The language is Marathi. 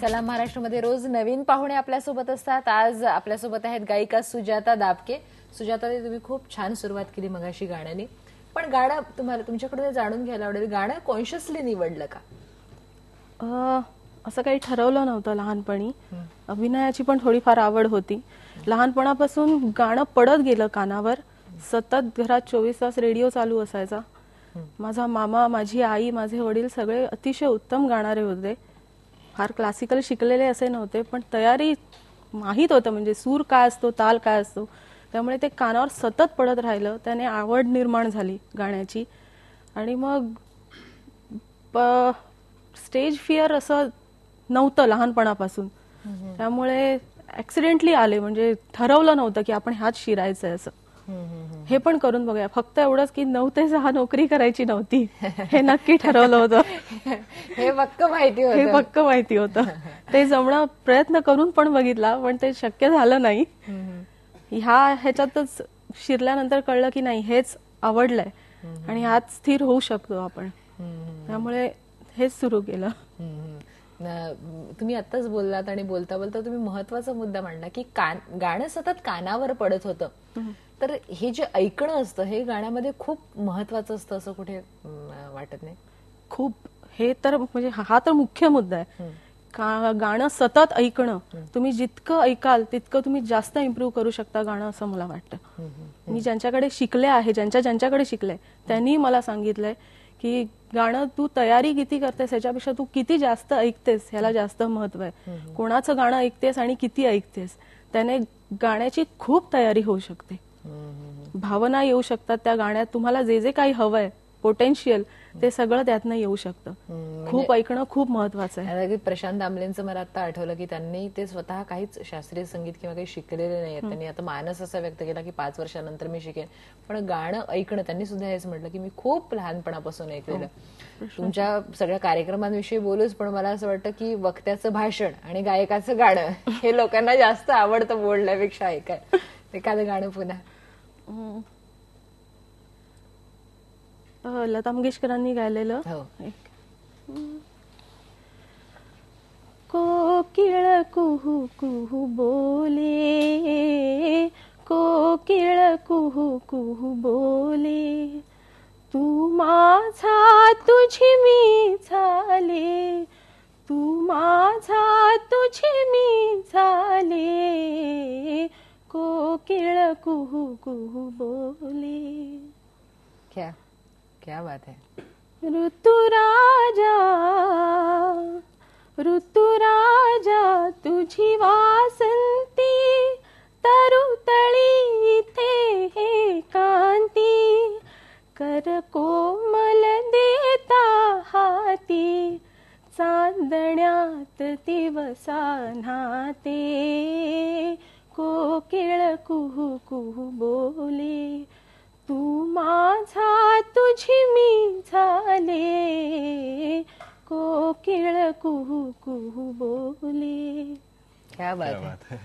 चला महाराष्ट्रामध्ये रोज नवीन पाहुणे आपल्यासोबत असतात. आज आपल्यासोबत आहेत गायिका सुजाता दाबके. सुजाता, तुम्ही खूप छान सुरुवात केली मगाशी गाण्याने, पण गाणं तुम्हाला तुमच्याकडे जाणून घ्यायला आवडेल, गाणं कॉन्शियसली निवडलं का? असं काही ठरवलं नव्हतं. लहानपणी अभिनयाची पण थोडीफार आवड होती. लहानपणापासून गाणं पडत गेलं कानावर. सतत घरात 24 तास रेडिओ चालू असायचा. माझा मामा, माझी आई, माझे वडील सगळे अतिशय उत्तम गाणारे होते. फार क्लासिकल शिकलेले असे नव्हते, पण तयारी माहीत होतं, म्हणजे सूर काय असतो, ताल काय असतो. त्यामुळे ते कानावर सतत पडत राहिलं. त्याने आवड निर्माण झाली गाण्याची. आणि मग स्टेज फिअर असं नव्हतं लहानपणापासून. त्यामुळे ऍक्सिडेंटली आले, म्हणजे ठरवलं नव्हतं की आपण ह्यात शिरायचंय असं. हे पण करून बघूया. फक्त एवढंच की 9 ते 6 नोकरी करायची नव्हती, हे नक्की ठरवलं होतं. हे पक्क माहिती होतं. ते जमणं प्रयत्न करून पण बघितला, पण ते शक्य झालं नाही. ह्याच्यातच शिरल्यानंतर कळलं की नाही, हेच आवडलंय आणि ह्यात स्थिर होऊ शकतो आपण. त्यामुळे हेच सुरू केलं. तुम्ही आत्ताच बोललात आणि बोलता बोलता तुम्ही महत्वाचा मुद्दा मांडला की गाणं सतत कानावर पडत होतं. तर हे जे ऐकणं असतं हे गाण्यामध्ये खूप महत्वाचं असतं, असं कुठे वाटत नाही? खूप. हे तर म्हणजे हा तर मुख्य मुद्दा आहे. गाणं सतत ऐकणं. तुम्ही जितकं ऐकाल तितकं तुम्ही जास्त इम्प्रूव्ह करू शकता गाणं, असं मला वाटतं. मी ज्यांच्याकडे शिकले आहे, ज्यांच्याकडे शिकले, त्यांनी मला सांगितलंय की गाणं तू तयारी किती करतेस ह्याच्यापेक्षा तू किती जास्त ऐकतेस ह्याला जास्त महत्व आहे. कोणाचं गाणं ऐकतेस आणि किती ऐकतेस, त्याने गाण्याची खूप तयारी होऊ शकते. भावना येऊ शकतात त्या गाण्यात. तुम्हाला जे जे काही हवंय, पोटेन्शियल, ते सगळं त्यातनं येऊ शकतं. खूप ऐकणं खूप महत्वाचं आहे. प्रशांत दामलेंचं मला आता आठवलं की त्यांनी ते स्वतः काहीच शास्त्रीय संगीत किंवा काही शिकलेले नाहीये. त्यांनी आता मानस असा व्यक्त केला की 5 वर्षानंतर मी शिकेन, पण गाणं ऐकणं त्यांनी सुद्धा हेच म्हटलं की मी खूप लहानपणापासून ऐकलेलं. तुमच्या सगळ्या कार्यक्रमांविषयी बोलूच, पण मला असं वाटतं की वक्त्याचं भाषण आणि गायकाचं गाणं हे लोकांना जास्त आवडतं बोलण्यापेक्षा ऐकाय. एखादं गाणं पुन्हा. लता मंगेशकरांनी गायलेलं. कोकिळ कुहू कुहू बोले, कोकिळ कुहू कुहू बोले, तू माझा तुझी मी झाले, तू माझा तुझी मी झाले, कोकिळ कुहू कुहू बोले. क्या बात है. ऋतुराजा तुझी वासंती, तरुतळी इथे हे कांती, कर कोमल देता हाती, चांदण्यात दिवसा न्हाते, कोकिळ कुहू कुहू बोले, तू माझा तुझी मी झाले, कोकिळ कुहू कुहू बोले. क्या बात है.